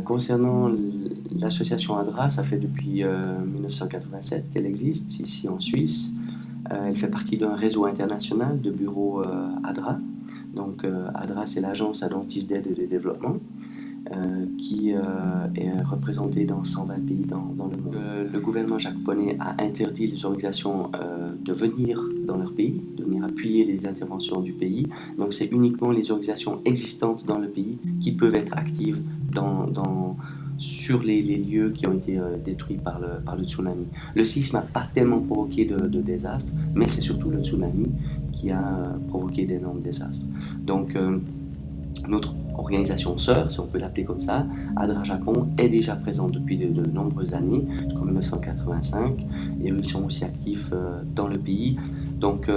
Concernant l'association ADRA, ça fait depuis 1987 qu'elle existe ici en Suisse. Elle fait partie d'un réseau international de bureaux ADRA. Donc ADRA, c'est l'agence adventiste d'aide et de développement qui est représentée dans 120 pays dans le monde. Le gouvernement japonais a interdit les organisations de venir dans leur pays, de venir appuyer les interventions du pays. Donc c'est uniquement les organisations existantes dans le pays qui peuvent être actives sur les lieux qui ont été détruits par le tsunami. Le séisme n'a pas tellement provoqué de désastres, mais c'est surtout le tsunami qui a provoqué d'énormes désastres. Donc notre organisation sœur, si on peut l'appeler comme ça, ADRA Japon, est déjà présente depuis de nombreuses années, jusqu'en 1985, et ils sont aussi actifs dans le pays. Donc,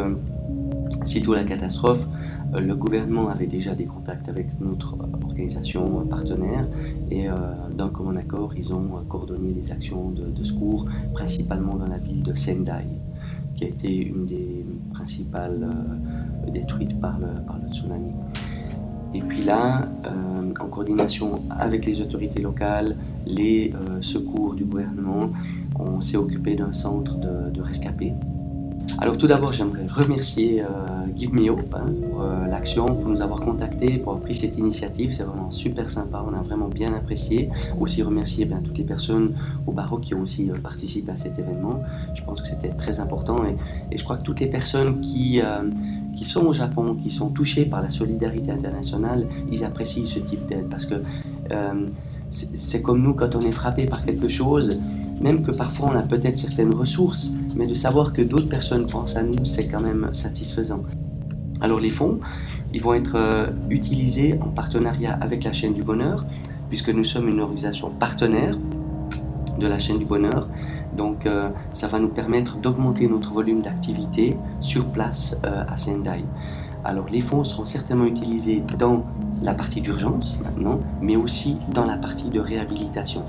sitôt la catastrophe, le gouvernement avait déjà des contacts avec notre organisation partenaire et d'un commun accord, ils ont coordonné les actions de secours, principalement dans la ville de Sendai, qui a été une des principales détruites par le tsunami. Et puis là, en coordination avec les autorités locales, les secours du gouvernement, on s'est occupé d'un centre de rescapés. Alors tout d'abord, j'aimerais remercier Give Me Hope pour l'action, pour nous avoir contactés, pour avoir pris cette initiative. C'est vraiment super sympa, on a vraiment bien apprécié. Aussi remercier toutes les personnes au barreau qui ont aussi participé à cet événement. Je pense que c'était très important et je crois que toutes les personnes qui sont au Japon, qui sont touchés par la solidarité internationale, ils apprécient ce type d'aide parce que c'est comme nous quand on est frappé par quelque chose, même que parfois on a peut-être certaines ressources, mais de savoir que d'autres personnes pensent à nous, c'est quand même satisfaisant. Alors les fonds, ils vont être utilisés en partenariat avec la chaîne du bonheur, puisque nous sommes une organisation partenaire de la chaîne du bonheur. Donc ça va nous permettre d'augmenter notre volume d'activité sur place à Sendai. Alors les fonds seront certainement utilisés dans la partie d'urgence maintenant, mais aussi dans la partie de réhabilitation.